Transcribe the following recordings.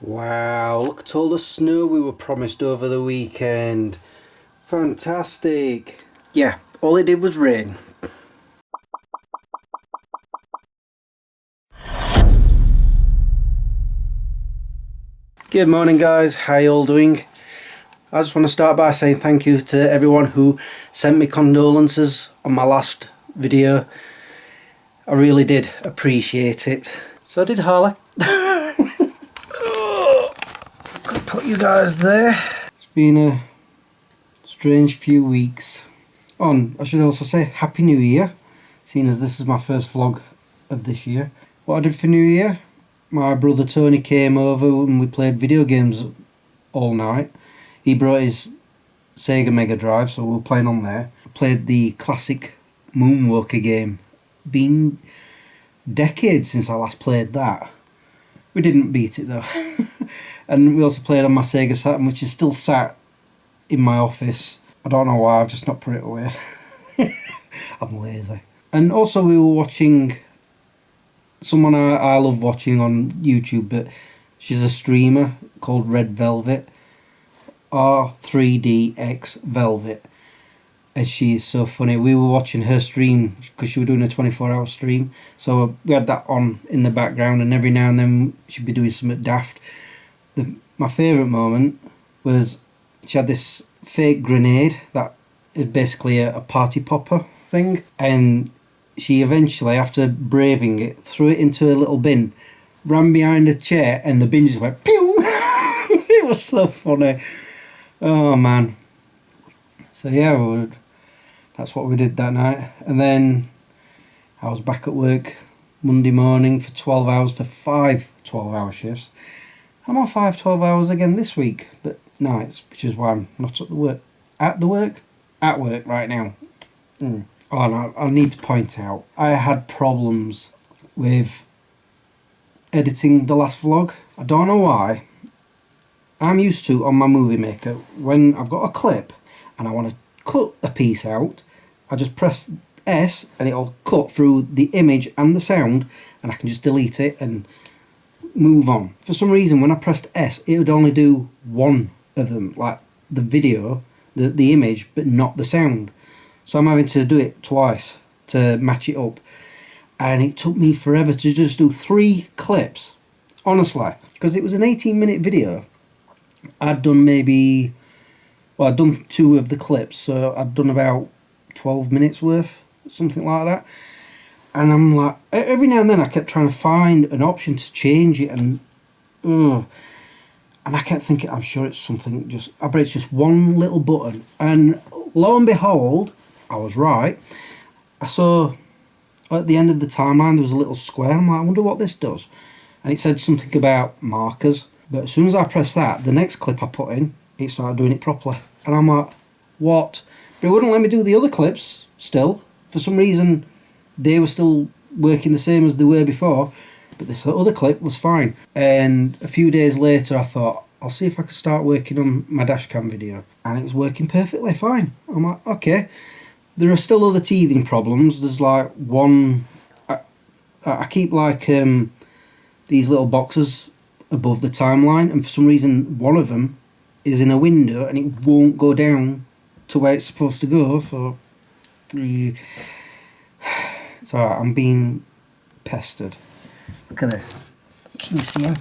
Wow, look at all the snow we were promised over the weekend. Fantastic. Yeah, all it did was rain. Good morning guys, how you all doing? I just want to start by saying thank you to everyone who sent me condolences on my last video. I really did appreciate it. So did Harley. Could put you guys there. It's been a strange few weeks. I should also say Happy New Year, seeing as this is my first vlog of this year. What I did for New Year? My brother Tony came over and we played video games all night. He brought his Sega Mega Drive, so we were playing on there. Played the classic Moonwalker game. Been decades since I last played that. We didn't beat it though. And we also played on my Sega Saturn, which is still sat in my office. I don't know why, I've just not put it away. I'm lazy. And also we were watching someone I love watching on YouTube, but she's a streamer called Red Velvet. R3DX Velvet. And she is so funny. We were watching her stream because she was doing a 24-hour stream. So we had that on in the background, and every now and then she'd be doing something daft. My favourite moment was she had this fake grenade that is basically a party popper thing, and she eventually, after braving it, threw it into a little bin, ran behind a chair, and the bin just went pew. It was so funny. Oh man. So yeah, that's what we did that night. And then I was back at work Monday morning for 12 hours for 5 12-hour shifts. I'm on 5 12 hours again this week, but nights, which is why I'm not at work right now. Oh no, I need to point out, I had problems with editing the last vlog. I don't know why. I'm used to, on my Movie Maker, when I've got a clip and I want to cut a piece out, I just press S and it'll cut through the image and the sound, and I can just delete it and move on. For some reason, when I pressed S, it would only do one of them, like the video, the image, but not the sound. So I'm having to do it twice to match it up. And it took me forever to just do 3 clips, honestly, because it was an 18-minute video. I'd done I'd done 2 of the clips, so I'd done about 12 minutes worth, something like that. And I'm like, every now and then I kept trying to find an option to change it, and I kept thinking, I'm sure it's something, I bet it's just one little button. And lo and behold, I was right. I saw at the end of the timeline there was a little square. I'm like, I wonder what this does. And it said something about markers. But as soon as I pressed that, the next clip I put in, it started doing it properly. And I'm like, what? But it wouldn't let me do the other clips still. For some reason, they were still working the same as they were before. But this other clip was fine. And a few days later, I thought, I'll see if I can start working on my dashcam video. And it was working perfectly fine. I'm like, okay. There are still other teething problems. There's like one... I keep like these little boxes above the timeline, and for some reason one of them is in a window and it won't go down to where it's supposed to go. So it's alright, I'm being pestered. Look at this. Can you see him?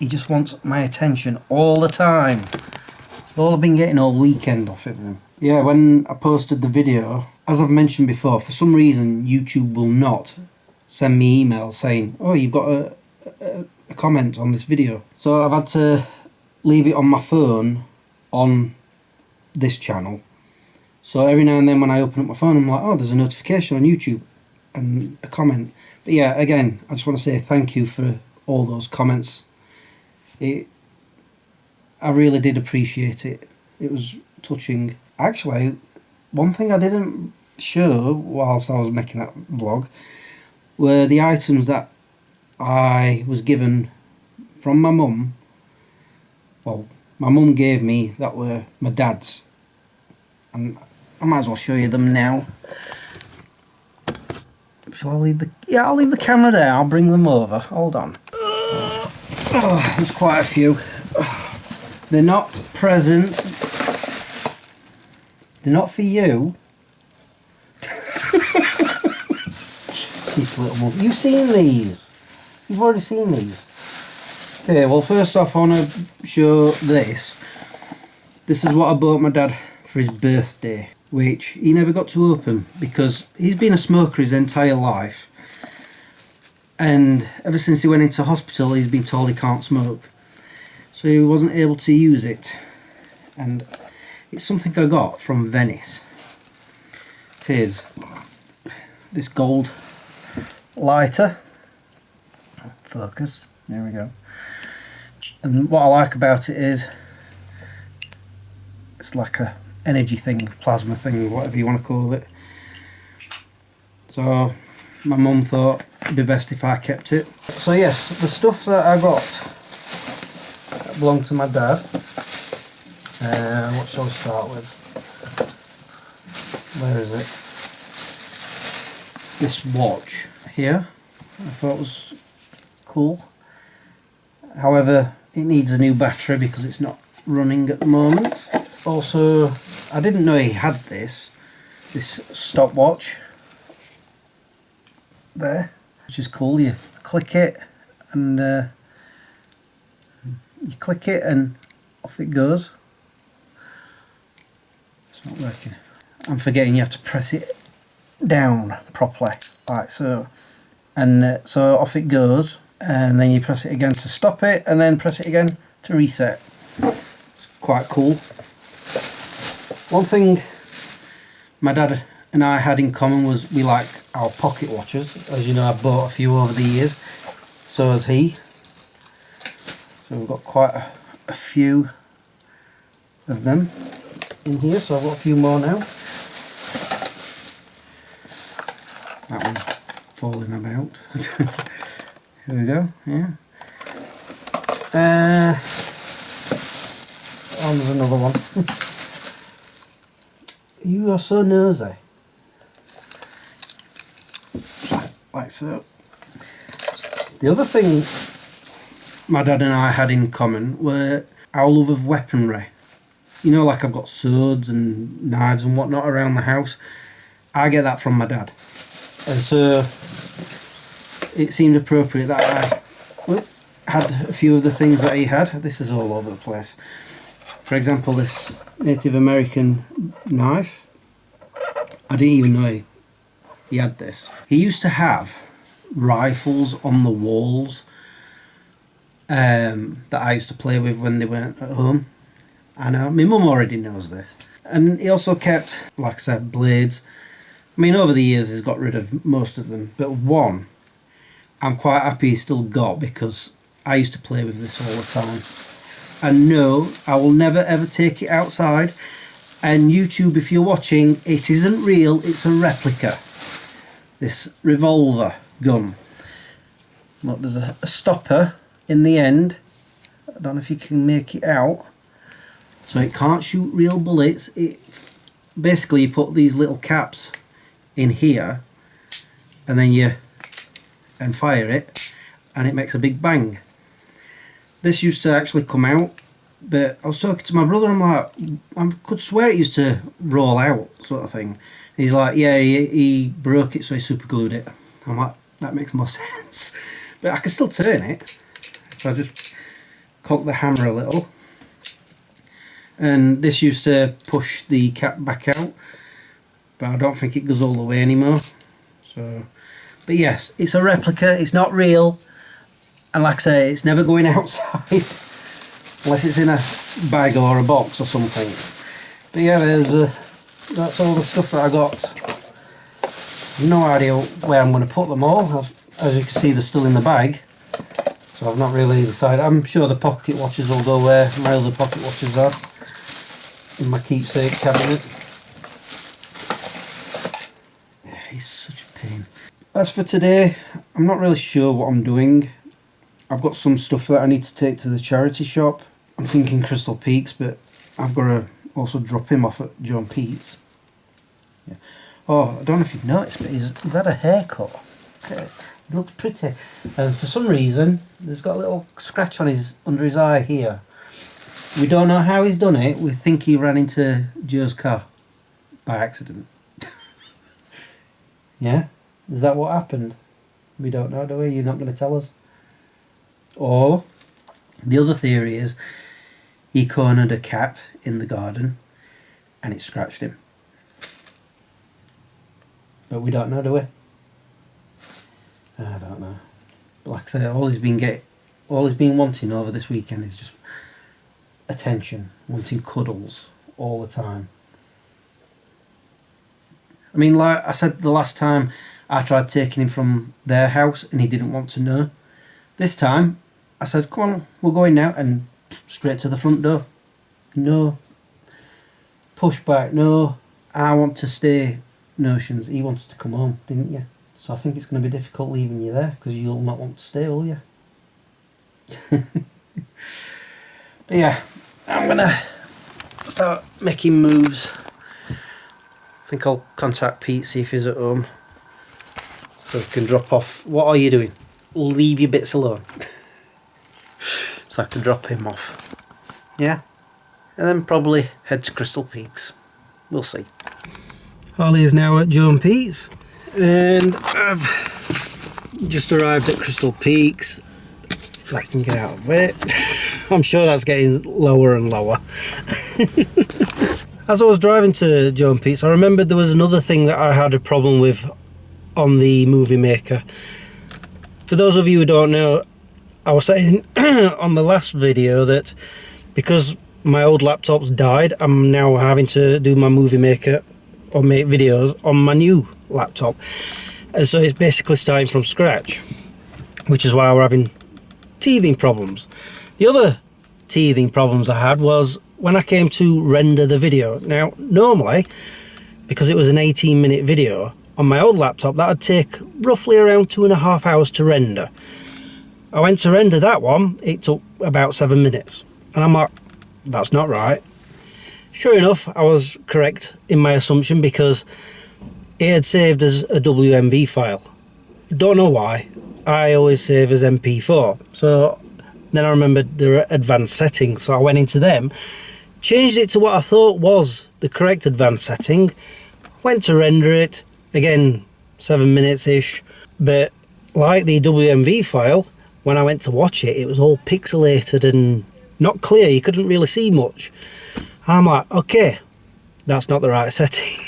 He just wants my attention all the time. It's all I've been getting all weekend off of him. Yeah, when I posted the video, as I've mentioned before, for some reason YouTube will not send me emails saying, oh, you've got a comment on this video. So I've had to leave it on my phone on this channel. So every now and then when I open up my phone, I'm like, oh, there's a notification on YouTube and a comment. But yeah, again, I just want to say thank you for all those comments. I really did appreciate it. It was touching. Actually, one thing I didn't show whilst I was making that vlog were the items that I was given from my mum. Well, my mum gave me that were my dad's. And I might as well show you them now. Shall I leave the... Yeah, I'll leave the camera there. I'll bring them over. Hold on. Oh, there's quite a few. They're not present. They're not for you. Cheeky little mug. You've seen these. You've already seen these. Okay, well first off I want to show this. This is what I bought my dad for his birthday, which he never got to open because he's been a smoker his entire life. And ever since he went into hospital he's been told he can't smoke. So he wasn't able to use it. And it's something I got from Venice. It is this gold lighter. Focus, there we go. And what I like about it is it's like a energy thing, plasma thing, whatever you want to call it. So my mum thought it'd be best if I kept it. So yes, the stuff that I got belonged to my dad. What shall we start with? Where is it? This watch here I thought was cool. However, it needs a new battery because it's not running at the moment. Also, I didn't know he had this stopwatch there, which is cool. You click it and off it goes. It's not working. I'm forgetting you have to press it down properly, like so. And so off it goes, and then you press it again to stop it, and then press it again to reset. It's quite cool. One thing my dad and I had in common was we like our pocket watches. As you know, I've bought a few over the years, so has he. So we've got quite a few of them in here, so I've got a few more now. That one's falling about. Here we go, yeah. Oh, there's another one. You are so nosy. Like so. The other thing my dad and I had in common were our love of weaponry. You know, like I've got swords and knives and whatnot around the house. I get that from my dad. And so it seemed appropriate that I had a few of the things that he had. This is all over the place. For example, this Native American knife. I didn't even know he had this. He used to have rifles on the walls that I used to play with when they weren't at home. I know, my mum already knows this. And he also kept, like I said, blades. I mean, over the years he's got rid of most of them, but one I'm quite happy he's still got because I used to play with this all the time. And no, I will never ever take it outside. And YouTube, if you're watching, it isn't real, it's a replica. This revolver gun. Look, there's a stopper in the end. I don't know if you can make it out. So it can't shoot real bullets. Basically, you put these little caps in here, and then you fire it, and it makes a big bang. This used to actually come out, but I was talking to my brother, I'm like, I could swear it used to roll out, sort of thing. And he's like, yeah, he broke it, so he super glued it. I'm like, that makes more sense. But I can still turn it if I just cock the hammer a little. And this used to push the cap back out, but I don't think it goes all the way anymore. So, but yes, it's a replica, it's not real, and like I say, it's never going outside unless it's in a bag or a box or something. But yeah, that's all the stuff that I got. No idea where I'm going to put them all. As you can see, they're still in the bag, so I've not really decided. I'm sure the pocket watches will go where my other pocket watches are, in my keepsake cabinet. He's such a pain. As for today, I'm not really sure what I'm doing. I've got some stuff that I need to take to the charity shop. I'm thinking Crystal Peaks, but I've got to also drop him off at John Pete's. Yeah. Oh, I don't know if you've noticed, but he's had a haircut. He looks pretty. And for some reason, there's got a little scratch on under his eye here. We don't know how he's done it. We think he ran into Joe's car by accident. Yeah? Is that what happened? We don't know, do we? You're not going to tell us? Or the other theory is he cornered a cat in the garden and it scratched him. But we don't know, do we? I don't know. But like I say, all he's been wanting over this weekend is just attention, wanting cuddles all the time. I mean, like I said the last time, I tried taking him from their house and he didn't want to know. This time, I said, come on, we're going now, and straight to the front door. No. Push back, no. I want to stay notions. He wanted to come home, didn't you? So I think it's going to be difficult leaving you there, because you'll not want to stay, will you? But yeah, I'm going to start making moves. I think I'll contact Pete, see if he's at home, so we can drop off. What are you doing? Leave your bits alone. So I can drop him off. Yeah? And then probably head to Crystal Peaks. We'll see. Holly is now at Joe and Pete's, and I've just arrived at Crystal Peaks. If I can get out of it. I'm sure that's getting lower and lower. As I was driving to Joe and Pete's, I remembered there was another thing that I had a problem with on the Movie Maker. For those of you who don't know, I was saying on the last video that because my old laptop's died, I'm now having to do my Movie Maker or make videos on my new laptop. And so it's basically starting from scratch, which is why we're having teething problems. The other teething problems I had was when I came to render the video. Now, normally, because it was an 18-minute video, on my old laptop, that would take roughly around 2.5 hours to render. I went to render that one, it took about 7 minutes. And I'm like, that's not right. Sure enough, I was correct in my assumption because it had saved as a WMV file. Don't know why. I always save as MP4. So then I remembered there are advanced settings, so I went into them, changed it to what I thought was the correct advanced setting, went to render it, again 7 minutes-ish, but like the WMV file, when I went to watch it, it was all pixelated and not clear, you couldn't really see much. I'm like, okay, that's not the right setting.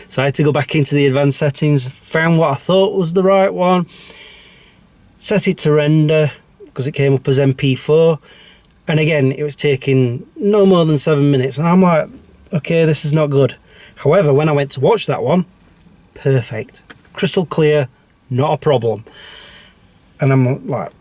So I had to go back into the advanced settings, found what I thought was the right one, set it to render, because it came up as MP4, and again, it was taking no more than 7 minutes, and I'm like, okay, this is not good. However, when I went to watch that one, perfect, crystal clear, not a problem. And I'm like,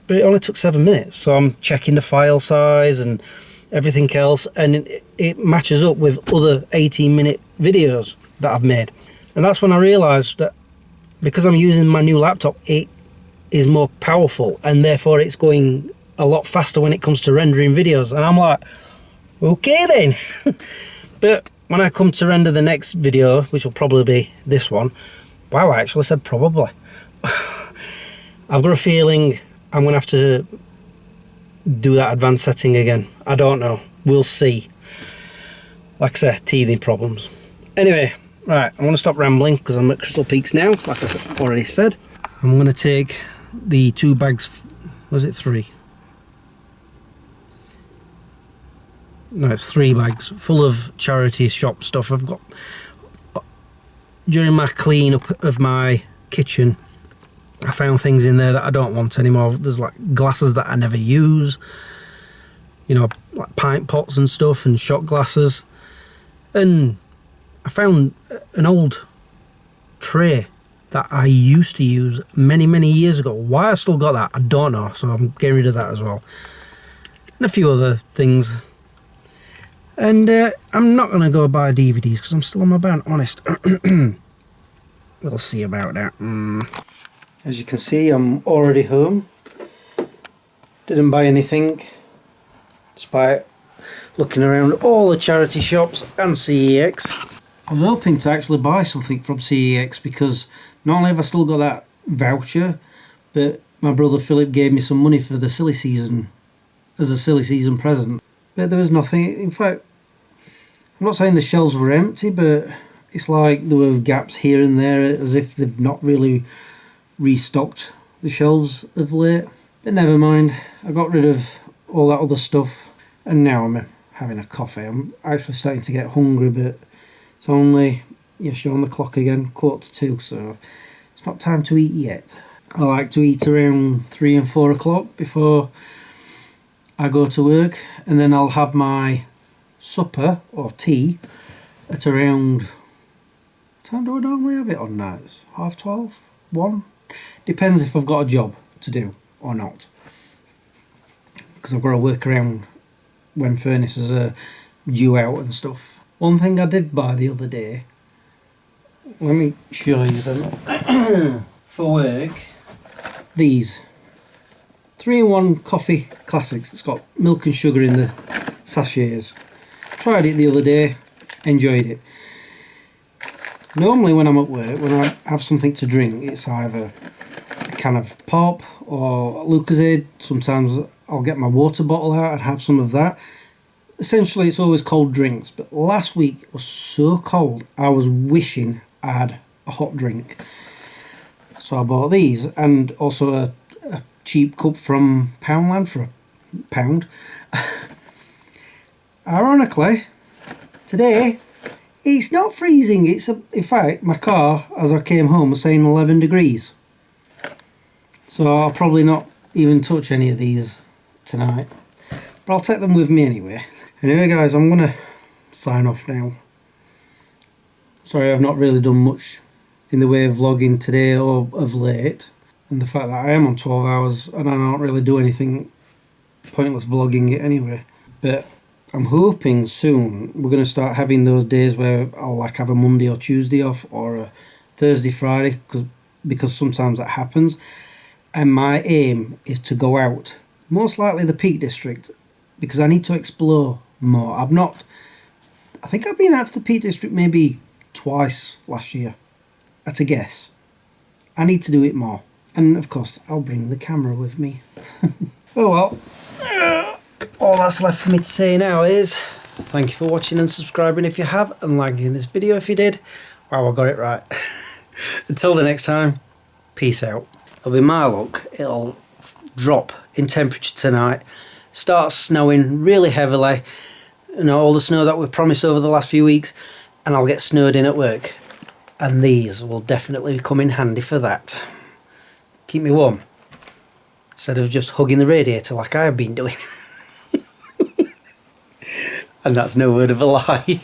but it only took 7 minutes, so I'm checking the file size and everything else, and it matches up with other 18-minute videos that I've made. And that's when I realised that because I'm using my new laptop, it is more powerful, and therefore it's going a lot faster when it comes to rendering videos. And I'm like, okay then. But when I come to render the next video, which will probably be this one, wow, I actually said probably. I've got a feeling I'm going to have to do that advanced setting again. I don't know. We'll see. Like I said, teething problems. Anyway, right, I'm going to stop rambling because I'm at Crystal Peaks now, like I already said. I'm going to take the 2 bags, was it 3? No, it's 3 bags full of charity shop stuff. I've got, during my clean up of my kitchen, I found things in there that I don't want anymore. There's like glasses that I never use, you know, like pint pots and stuff, and shot glasses. And I found an old tray that I used to use many years ago. Why I still got that, I don't know, so I'm getting rid of that as well. And a few other things. And I'm not going to go buy DVDs because I'm still on my band, honest. We'll see about that. As you can see, I'm already home. Didn't buy anything, despite looking around all the charity shops and CEX. I was hoping to actually buy something from CEX because not only have I still got that voucher, but my brother Philip gave me some money for the silly season as a silly season present. But there was nothing. In fact, I'm not saying the shelves were empty, but it's like there were gaps here and there, as if they've not really restocked the shelves of late. But never mind, I got rid of all that other stuff, and now I'm having a coffee. I'm actually starting to get hungry, but it's only, yes, you're on the clock again, 1:45, so it's not time to eat yet. I like to eat around 3 and 4 o'clock before I go to work, and then I'll have my supper or tea at around, what time do I normally have it on nights? 12:30? 1? Depends if I've got a job to do or not, because I've got to work around when furnaces are due out and stuff. One thing I did buy the other day, let me show you them for work. These 3-in-1 coffee classics. It's got milk and sugar in the sachets. Tried it the other day, enjoyed it. Normally when I'm at work, when I have something to drink, it's either a can of pop or Lucozade. Sometimes I'll get my water bottle out and have some of that. Essentially it's always cold drinks, but last week it was so cold I was wishing I had a hot drink. So I bought these, and also a cheap cup from Poundland for £1. Ironically, today it's not freezing. In fact, my car, as I came home, was saying 11 degrees. So I'll probably not even touch any of these tonight, but I'll take them with me anyway. Anyway guys, I'm going to sign off now. Sorry I've not really done much in the way of vlogging today or of late, and the fact that I am on 12 hours and I don't really do anything, pointless vlogging it anyway. But I'm hoping soon we're going to start having those days where I'll like have a Monday or Tuesday off, or a Thursday, Friday, because sometimes that happens. And my aim is to go out, most likely the Peak District, because I need to explore more. I think I've been out to the Peak District maybe twice last year, at a guess. I need to do it more. And of course, I'll bring the camera with me. Oh well, all that's left for me to say now is thank you for watching and subscribing if you have, and liking this video if you did. Wow, I got it right. Until the next time, peace out. It'll be my luck, it'll drop in temperature tonight, start snowing really heavily, you know, all the snow that we've promised over the last few weeks, and I'll get snowed in at work. And these will definitely come in handy for that. Keep me warm, instead of just hugging the radiator like I have been doing. And that's no word of a lie.